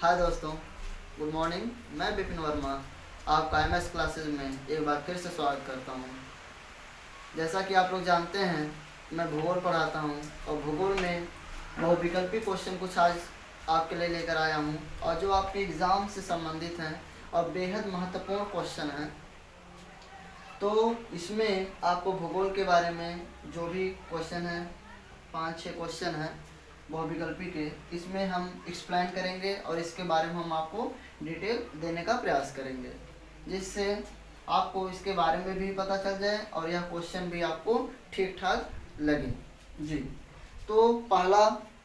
हाय दोस्तों, good morning. मैं विपिन वर्मा आपका एमएस क्लासेस में एक बार फिर से स्वागत करता हूं। जैसा कि आप लोग जानते हैं, मैं भूगोल पढ़ाता हूं और भूगोल में बहुविकल्पी क्वेश्चन कुछ आज आपके लिए लेकर आया हूं और जो आपके एग्ज़ाम से संबंधित हैं और बेहद महत्वपूर्ण क्वेश्चन हैं। तो इसमें आपको भूगोल के बारे में जो भी क्वेश्चन हैं, 5-6 क्वेश्चन हैं बहुविकल्पी के, इसमें हम एक्सप्लेन करेंगे और इसके बारे में हम आपको डिटेल देने का प्रयास करेंगे, जिससे आपको इसके बारे में भी पता चल जाए और यह क्वेश्चन भी आपको ठीक ठाक लगे। जी, तो पहला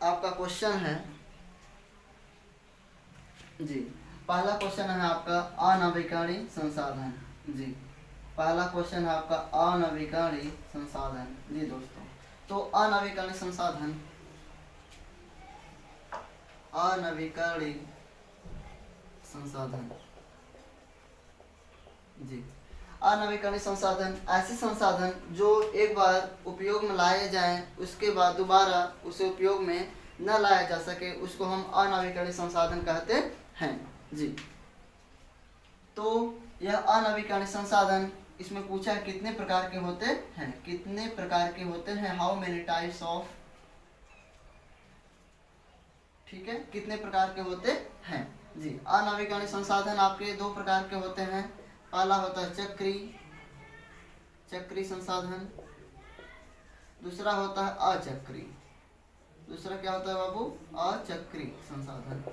आपका क्वेश्चन है जी पहला क्वेश्चन है आपका अनवीकरणीय संसाधन। जी, पहला क्वेश्चन है आपका अनवीकरणीय संसाधन। जी दोस्तों, तो अनवीकरणीय संसाधन, अनवीकरणीय संसाधन। जी, अनवीकरणीय संसाधन ऐसे संसाधन जो एक बार उपयोग में लाए जाएं, उसके बाद दोबारा उसे उपयोग में न लाया जा सके, उसको हम अनवीकरणीय संसाधन कहते हैं। जी, तो यह अनवीकरणीय संसाधन, इसमें पूछा है कितने प्रकार के होते हैं, कितने प्रकार के होते हैं, हाउ मेनी टाइप्स ऑफ, ठीक है, कितने प्रकार के होते हैं। जी, अनवीकरणीय संसाधन आपके दो प्रकार के होते हैं। पहला होता है चक्री संसाधन, दूसरा होता है अचक्री। दूसरा क्या होता है बाबू? अचक्री संसाधन।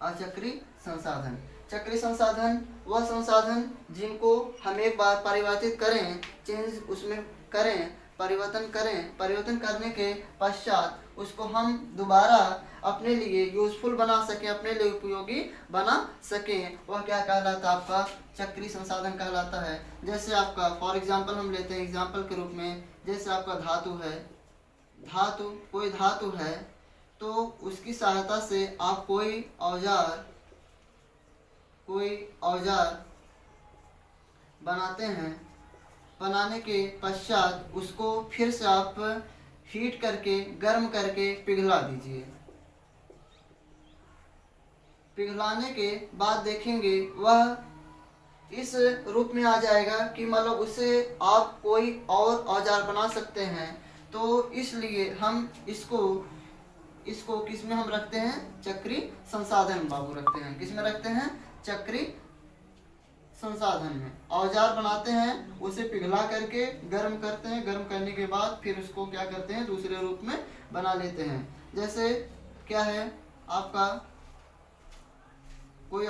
अचक्री संसाधन, चक्री संसाधन वह संसाधन जिनको हम एक बार परिवर्तित करें, चेंज उसमें करें, परिवर्तन करने के पश्चात उसको हम दोबारा अपने लिए यूजफुल बना सकें, अपने लिए उपयोगी बना सकें, वह क्या कहलाता है? आपका चक्री संसाधन कहलाता है। जैसे आपका फॉर एग्जांपल हम लेते हैं एग्जांपल के रूप में, जैसे आपका धातु है, कोई धातु है, तो उसकी सहायता से आप कोई औजार बनाते हैं। बनाने के पश्चात उसको फिर से आप हीट करके, गर्म करके पिघला दीजिए। पिघलाने के बाद देखेंगे वह इस रूप में आ जाएगा कि मतलब उससे आप कोई और औजार बना सकते हैं। तो इसलिए हम इसको किस में हम रखते हैं? चक्री संसाधन बाबू रखते हैं। किस में रखते हैं? चक्री संसाधन में। औजार बनाते हैं, उसे पिघला करके गर्म करते हैं, गर्म करने के बाद फिर उसको क्या करते हैं? दूसरे रूप में बना लेते हैं। जैसे क्या है आपका, कोई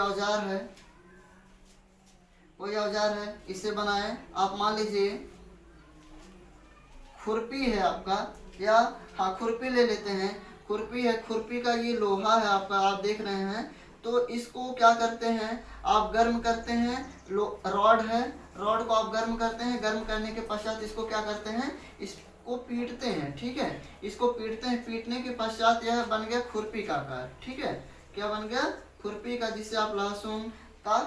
औजार है, इससे बनाए आप, मान लीजिए खुरपी है आपका, या खुरपी ले लेते हैं। खुरपी है, खुरपी का ये लोहा है आपका, आप देख रहे हैं। तो इसको क्या करते हैं? आप गर्म करते हैं। रॉड है, रॉड को आप गर्म करते हैं। गर्म करने के पश्चात इसको क्या करते हैं? इसको पीटते हैं, ठीक है। इसको पीटते हैं, पीटने के पश्चात यह बन गया खुरपी का आकार, ठीक है। क्या बन गया? खुरपी का, जिससे आप लहसुन का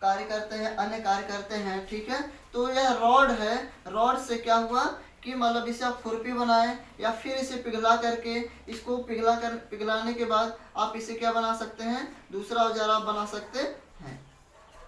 कार्य करते हैं, अन्य कार्य करते हैं, ठीक है। तो यह रॉड है, रॉड से क्या हुआ कि मतलब इसे आप खुरपी बनाए, या फिर इसे पिघला करके, इसको पिघलाने के बाद आप इसे क्या बना सकते हैं? दूसरा औजार आप बना सकते हैं।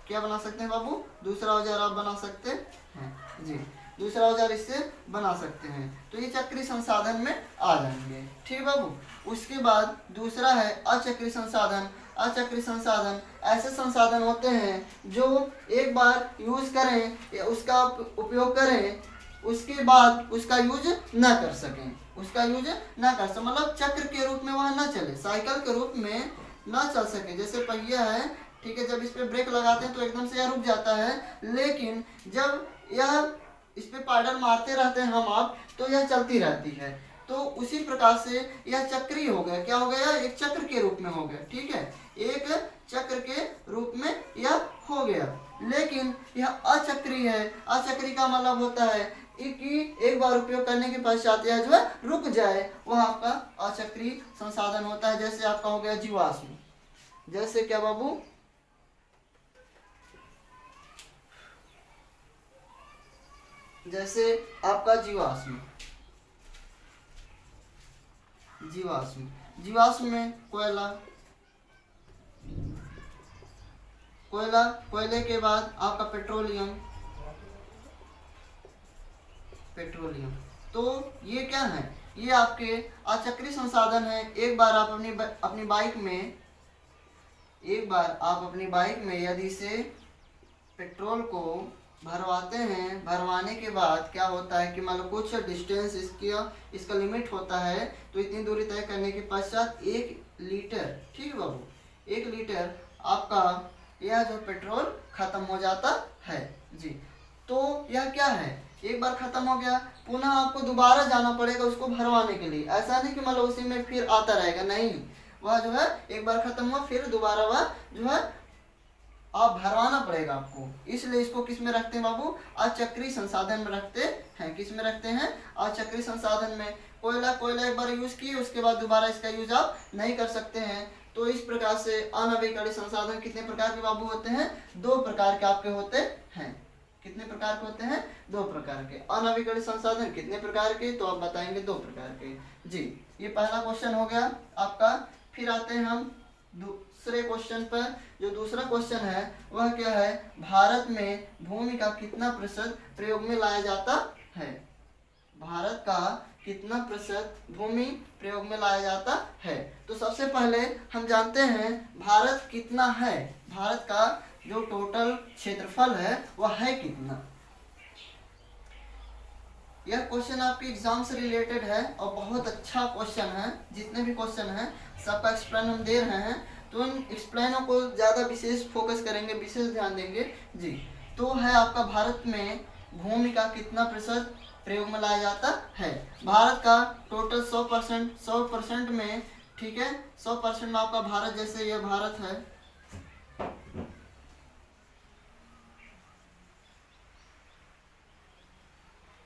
क्या बना सकते हैं बाबू? दूसरा औजार आप बना सकते हैं। जी, दूसरा औजार इससे बना सकते हैं। तो ये चक्री संसाधन में आ जाएंगे, ठीक बाबू। उसके बाद दूसरा है अचक्री संसाधन। अचक्री संसाधन ऐसे संसाधन होते हैं जो एक बार यूज करें या उसका उपयोग करें, उसके बाद उसका यूज न कर सकें, मतलब चक्र के रूप में वह न चले, साइकिल के रूप में न चल सके। जैसे पहिया है, ठीक है, जब इस पे ब्रेक लगाते हैं तो एकदम से यह रुक जाता है, लेकिन जब यह इस पे पैडल मारते रहते हैं हम आप, तो यह चलती रहती है। तो उसी प्रकार से यह चक्री हो गया। क्या हो गया? एक चक्र के रूप में हो गया, ठीक है, एक चक्र के रूप में यह हो गया। लेकिन यह अचक्री है। अचक्री का मतलब होता है कि एक बार उपयोग करने के पश्चात यह जो है रुक जाए, वह आपका अचक्री संसाधन होता है। जैसे आपका हो गया जीवाश्म। जैसे क्या बाबू? जैसे आपका जीवाश्म जीवाश्म में कोयला, कोयला, कोयले के बाद आपका पेट्रोलियम, पेट्रोलियम। तो ये क्या है, ये आपके अचक्री संसाधन है। एक बार आप अपनी बाइक में, एक बार आप अपनी बाइक में यदि से पेट्रोल को भरवाते हैं, भरवाने के बाद क्या होता है कि मान लो कुछ डिस्टेंस इसका लिमिट होता है, तो इतनी दूरी तय करने के पश्चात 1 लीटर, ठीक है बाबू, 1 लीटर आपका यह जो पेट्रोल खत्म हो जाता है जी। तो यह क्या है, एक बार खत्म हो गया, पुनः आपको दोबारा जाना पड़ेगा उसको भरवाने के लिए। ऐसा नहीं कि मतलब उसी में फिर आता रहेगा, नहीं, वह जो है एक बार खत्म हुआ फिर दोबारा वह जो है आप भरवाना पड़ेगा आपको। इसलिए इसको किस में रखते हैं बाबू, अचक्री संसाधन में रखते हैं। किस में रखते हैं, अचक्री संसाधन में। कोयला एक बार यूज किए, उसके बाद दोबारा इसका यूज आप नहीं कर सकते हैं। तो इस प्रकार से अनवीकरणीय संसाधन कितने प्रकार के बाबू होते हैं, 2 प्रकार के आपके होते हैं। कितने प्रकार के होते हैं, 2 प्रकार के। अनवीकरणीय संसाधन कितने प्रकार के, तो आप बताएंगे 2 प्रकार के जी। ये पहला क्वेश्चन हो गया आपका। फिर आते हैं हम दूसरे क्वेश्चन पर। जो दूसरा क्वेश्चन है वह क्या है, भारत में भूमि का कितना प्रतिशत प्रयोग में लाया जाता है। भारत का कितना प्रतिशत भूमि प्रयोग में लाया जाता है। तो सबसे पहले हम जानते हैं भारत कितना है, भारत का जो टोटल क्षेत्रफल है वह है कितना। यह क्वेश्चन आपके एग्जाम से रिलेटेड है और बहुत अच्छा क्वेश्चन है। जितने भी क्वेश्चन हैं सबका एक्सप्लेन हम दे रहे हैं, तो इन एक्सप्लेनों को ज़्यादा विशेष फोकस करेंगे, विशेष ध्यान देंगे जी। तो है आपका भारत में भूमि का कितना प्रतिशत प्रयोग में लाया जाता है। भारत का टोटल 100% में, ठीक है, 100% में आपका भारत, जैसे यह भारत है,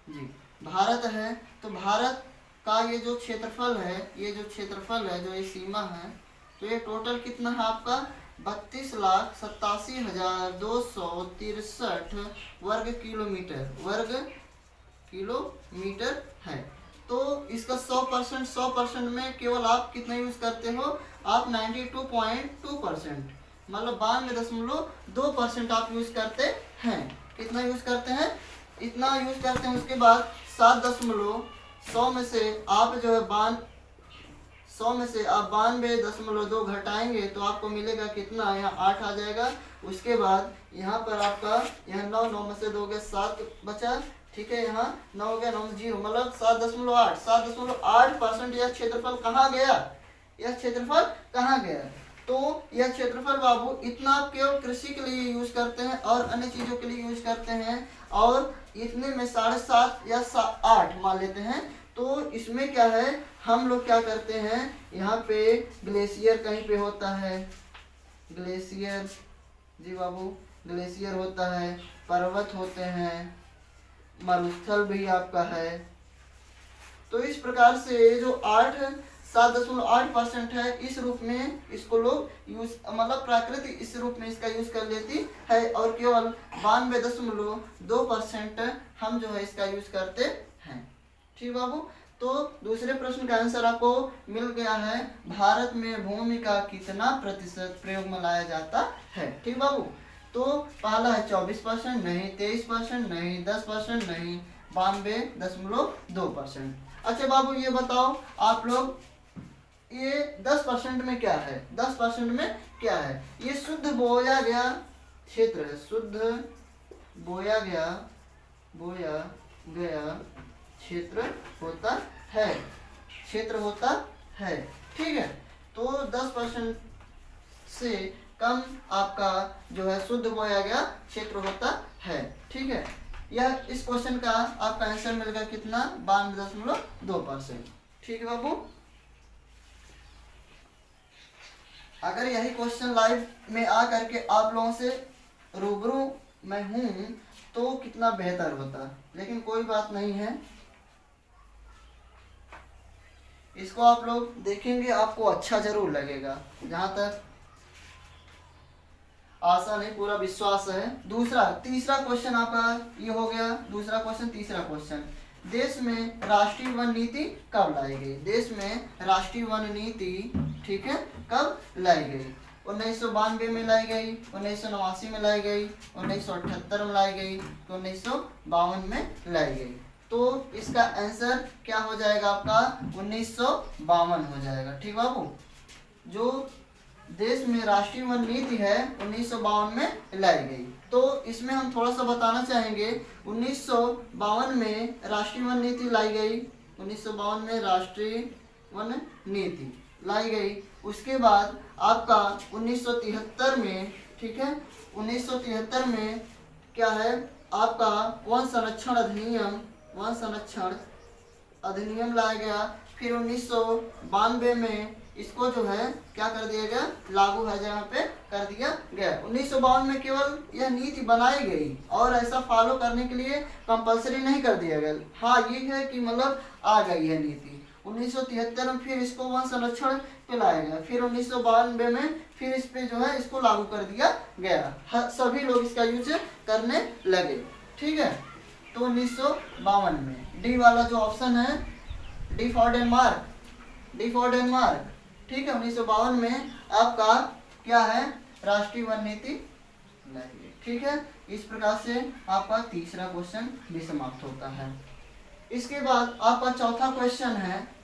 जी भारत है, तो भारत का ये जो क्षेत्रफल है, ये जो क्षेत्रफल है, जो ये सीमा है, तो ये टोटल कितना है आपका 32,87,263 वर्ग किलोमीटर है। तो इसका 100% में केवल आप कितना यूज करते हो, आप 92.2%, मतलब 92.2% आप यूज करते हैं। कितना यूज करते हैं, इतना यूज करते हैं। उसके बाद 7.100 में से आप जो है 100 में से आप 92.2 घटाएंगे तो आपको मिलेगा कितना, यहाँ 8 आ जाएगा। उसके बाद यहाँ पर आपका यहाँ 9 में से 2 गए 7 बचा, ठीक है, यहाँ 9 हो गया, 9 0, मतलब 7.8% यह क्षेत्रफल कहाँ गया, यह क्षेत्रफल कहाँ गया। तो यह क्षेत्रफल बाबू इतना आप केवल कृषि के लिए यूज करते हैं और अन्य चीजों के लिए यूज करते हैं, और इतने में 7.5 या 8 मान लेते हैं। तो इसमें क्या है, हम लोग क्या करते हैं, यहाँ पे ग्लेशियर कहीं पे होता है, ग्लेशियर जी बाबू, ग्लेशियर होता है, पर्वत होते हैं, मरुस्थल भी आपका है। तो इस प्रकार से जो 7.8% है, इस रूप में इसको लोग यूज, मतलब प्राकृति इस रूप में इसका यूज कर लेती है, और केवल 92.2% हम जो है इसका यूज करते हैं। ठीक बाबू। तो दूसरे प्रश्न का आंसर आपको मिल गया है, भारत में भूमि का कितना प्रतिशत प्रयोग में लाया जाता है। ठीक बाबू। तो पहला है 24% नहीं, 23% नहीं, 10% नहीं, 92.2%। अच्छा बाबू ये बताओ आप लोग, ये 10% में क्या है, 10% में क्या है, ये शुद्ध बोया गया क्षेत्र है, शुद्ध बोया गया क्षेत्र होता है, क्षेत्र होता है। ठीक है। तो 10% से कम आपका जो है शुद्ध बोया गया क्षेत्र होता है। ठीक है। यह इस क्वेश्चन का आपका आंसर मिलेगा कितना, 92.2%। ठीक है बाबू। अगर यही क्वेश्चन लाइव में आ करके आप लोगों से रूबरू मैं हूं तो कितना बेहतर होता, लेकिन कोई बात नहीं है, इसको आप लोग देखेंगे आपको अच्छा जरूर लगेगा, जहां तक आशा नहीं पूरा विश्वास है। तीसरा क्वेश्चन आपका ये हो गया, दूसरा क्वेश्चन। तीसरा क्वेश्चन, देश में राष्ट्रीय वन नीति कब लाई गई, देश में राष्ट्रीय वन नीति, ठीक है, कब लाई गई। 1992 में लाई गई, 1989 में लाई गई, 1978 में लाई गई, तो 1952 में लाई गई। तो इसका आंसर क्या हो जाएगा आपका 1952 हो जाएगा। ठीक बाबू, जो देश में राष्ट्रीय वन नीति है 1952 में लाई गई। तो इसमें हम थोड़ा सा बताना चाहेंगे, 1952 में राष्ट्रीय वन नीति लाई गई, 1952 में राष्ट्रीय वन नीति लाई गई। उसके बाद आपका 1973 में, ठीक है, 1973 में क्या है आपका वन संरक्षण अधिनियम लाया गया। फिर 1992 में इसको जो है क्या कर दिया गया, लागू है जहाँ पे कर दिया गया। 1952 में केवल यह नीति बनाई गई और ऐसा फॉलो करने के लिए कंपलसरी नहीं कर दिया गया। हाँ, ये है कि मतलब आ गई है नीति। 1973 में फिर इसको वन संरक्षण पे लाया गया। फिर 1992 में फिर इस पे जो है इसको लागू कर दिया गया, सभी लोग इसका यूज करने लगे। ठीक है, तो 1952 में डी वाला जो ऑप्शन है, डी फॉर डेनमार्क, ठीक है, 1952 में आपका क्या है राष्ट्रीय वन नीति लगी। ठीक है, इस प्रकार से आपका तीसरा क्वेश्चन भी समाप्त होता है। इसके बाद आपका चौथा क्वेश्चन है,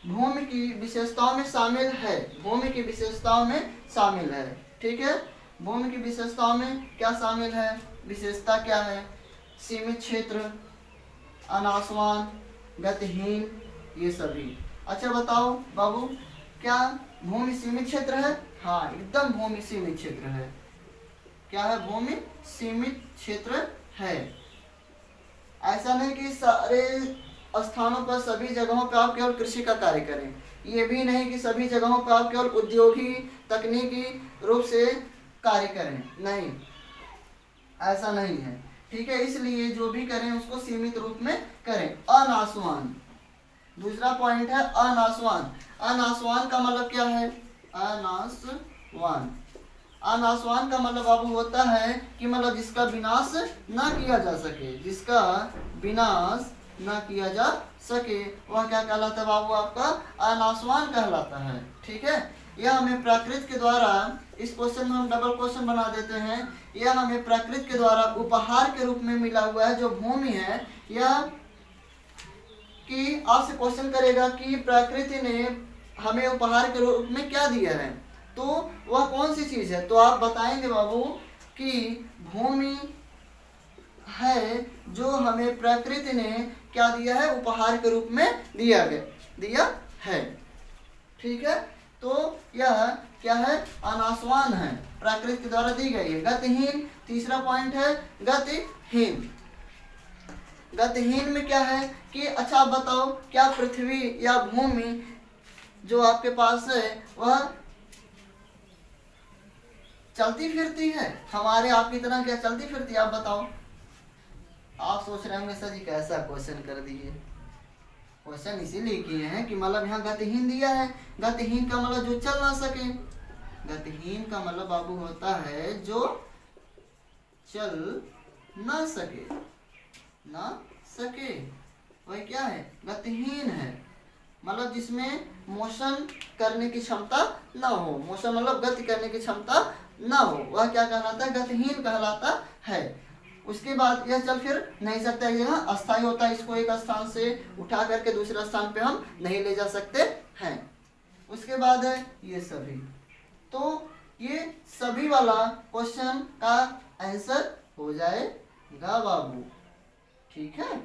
भूमि की विशेषताओं में शामिल है, भूमि की विशेषताओं में शामिल है। ठीक है, भूमि की विशेषताओं में क्या शामिल है, विशेषता क्या है, सीमित क्षेत्र, अनासवान, गतिहीन, ये सभी। अच्छा बताओ बाबू, क्या भूमि सीमित क्षेत्र है? हाँ, एकदम भूमि सीमित क्षेत्र है। क्या है, भूमि सीमित क्षेत्र है। ऐसा नहीं कि सारे स्थानों पर सभी जगहों पर आप केवल कृषि का कार्य करें, ये भी नहीं कि सभी जगहों पर आप केवल उद्योगी तकनीकी रूप से कार्य करें, नहीं, ऐसा नहीं है। ठीक है, इसलिए जो भी करें उसको सीमित रूप में करें। अनासवान, दूसरा पॉइंट है अनासवान। अनासवान का मतलब क्या है, अनासवान का मतलब बाबू होता है कि मतलब जिसका विनाश ना किया जा सके, जिसका विनाश ना किया जा सके, वह क्या कहलाता है बाबू, आपका अनासवान कहलाता है। ठीक है, यह हमें प्रकृति के द्वारा, इस क्वेश्चन में हम डबल क्वेश्चन बना देते हैं, यह हमें प्रकृति के द्वारा उपहार के रूप में मिला हुआ है। जो भूमि है यह कि आपसे क्वेश्चन करेगा कि प्रकृति ने हमें उपहार के रूप में क्या दिया है, तो वह कौन सी चीज है, तो आप बताएंगे बाबू कि भूमि है जो हमें प्रकृति ने क्या दिया है, उपहार के रूप में दिया है। ठीक है, तो यह क्या है, अनासवान है, प्रकृति के द्वारा दी गई है। गतिहीन, तीसरा पॉइंट है गतिहीन। गतिहीन में क्या है कि अच्छा आप बताओ, क्या पृथ्वी या भूमि जो आपके पास है वह चलती फिरती है, हमारे आपकी तरह क्या चलती फिरती है, आप बताओ। आप सोच रहे होंगे सर जी कैसा क्वेश्चन कर दिए, क्वेश्चन इसीलिए किए हैं कि मतलब यहाँ गतिहीन दिया है। गतिहीन का मतलब जो चल ना सके, गतिहीन का मतलब बाबू होता है जो चल ना सके, वही क्या है, गतिहीन है। मतलब जिसमें मोशन करने की क्षमता ना हो, मोशन मतलब गति करने की क्षमता ना हो, वह क्या कहलाता है, गतिहीन कहलाता है। उसके बाद यह चल फिर नहीं सकता, एक जगह अस्थायी होता है, इसको एक स्थान से उठा करके दूसरे स्थान पे हम नहीं ले जा सकते हैं। उसके बाद है ये सभी, तो ये सभी वाला क्वेश्चन का आंसर हो जाएगा बाबू। ठीक है,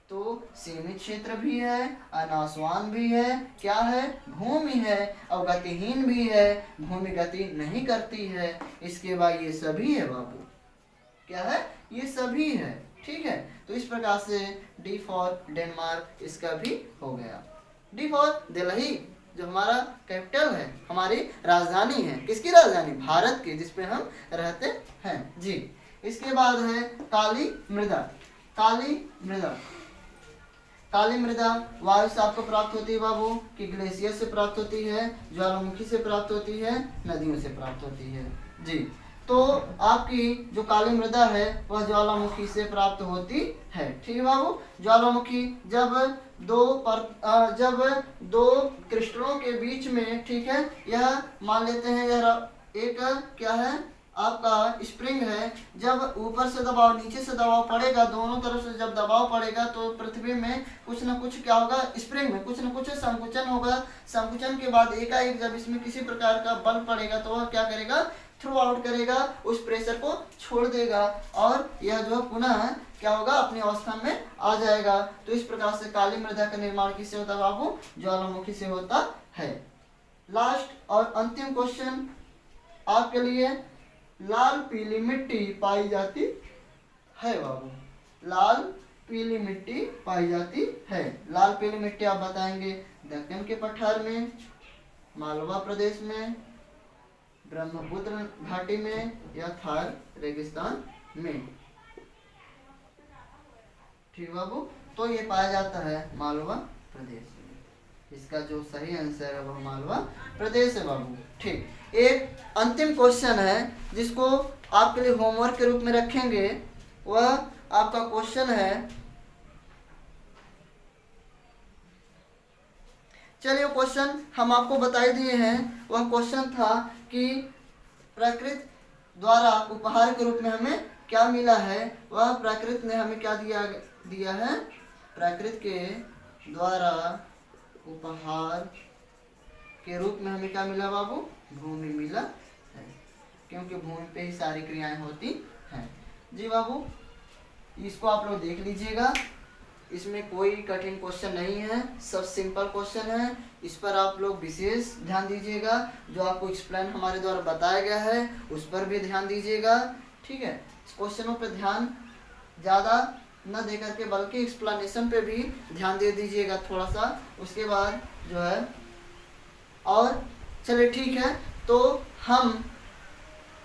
तो सीमित क्षेत्र भी है, अनासवान भी है, क्या है, भूमि है, और गतिहीन भी है, भूमि गति नहीं करती है। इसके बाद ये सभी है बाबू, क्या है, ये सभी है। ठीक है, तो इस प्रकार से डी फॉर डेनमार्क इसका भी हो गया। डी फॉर दिल्ली, जो हमारा कैपिटल है, हमारी राजधानी है, किसकी राजधानी, भारत की, जिसपे हम रहते हैं जी। इसके बाद है काली मृदा। काली मृदा वायु से आपको प्राप्त होती है बाबू, कि ग्लेशियर से प्राप्त होती है, ज्वालामुखी से प्राप्त होती है, नदियों से प्राप्त होती है जी। तो आपकी जो काली मृदा है वह ज्वालामुखी से प्राप्त होती है। ठीक है बाबू, ज्वालामुखी जब दो क्रिस्टलों के बीच में, ठीक है, यह मान लेते हैं यह एक क्या है आपका स्प्रिंग है। जब ऊपर से दबाव नीचे से दबाव पड़ेगा, दोनों तरफ से जब दबाव पड़ेगा तो पृथ्वी में कुछ ना कुछ क्या होगा, स्प्रिंग में कुछ ना कुछ संकुचन होगा। संकुचन के बाद एकाएक जब इसमें किसी प्रकार का बल पड़ेगा तो वह क्या करेगा, थ्रू आउट करेगा, उस प्रेशर को छोड़ देगा और यह जो पुनः क्या होगा, अपनी अवस्था में आ जाएगा। तो इस प्रकार से काली मृदा का निर्माण किससे होता है बाबू, ज्वालामुखी से होता है। लास्ट और अंतिम क्वेश्चन आपके लिए, लाल पीली मिट्टी पाई जाती है बाबू, लाल पीली मिट्टी पाई जाती है। लाल पीली मिट्टी आप बताएंगे दक्कन के पठार में, मालवा प्रदेश में, ब्रह्मपुत्र घाटी में या थार रेगिस्तान में। ठीक बाबू, तो ये पाया जाता है मालवा प्रदेश में। इसका जो सही आंसर है वह मालवा प्रदेश है बाबू। ठीक, एक अंतिम क्वेश्चन है जिसको आपके लिए होमवर्क के रूप में रखेंगे, वह आपका क्वेश्चन है, चलिए क्वेश्चन हम आपको बता दिए हैं। वह क्वेश्चन था कि प्रकृति द्वारा उपहार के रूप में हमें क्या मिला है। वह प्रकृति ने हमें क्या दिया है, प्रकृति के द्वारा उपहार के रूप में हमें क्या मिला बाबू, भूमि मिला है, क्योंकि भूमि पे ही सारी क्रियाएं होती हैं। जी बाबू, इसको आप लोग देख लीजिएगा, इसमें कोई कठिन क्वेश्चन नहीं है, सब सिंपल क्वेश्चन है। इस पर आप लोग विशेष ध्यान दीजिएगा, जो आपको एक्सप्लेन हमारे द्वारा बताया गया है उस पर भी ध्यान दीजिएगा। ठीक है, इस क्वेश्चनों पर ध्यान ज़्यादा न दे करके बल्कि एक्सप्लेनेशन पे भी ध्यान दे दीजिएगा थोड़ा सा, उसके बाद जो है। और चलिए ठीक है, तो हम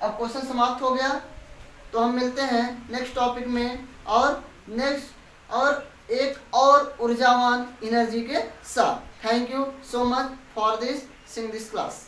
अब क्वेश्चन समाप्त हो गया, तो हम मिलते हैं नेक्स्ट टॉपिक में और नेक्स्ट और एक और ऊर्जावान एनर्जी के साथ। Thank you so much for this Singh this class.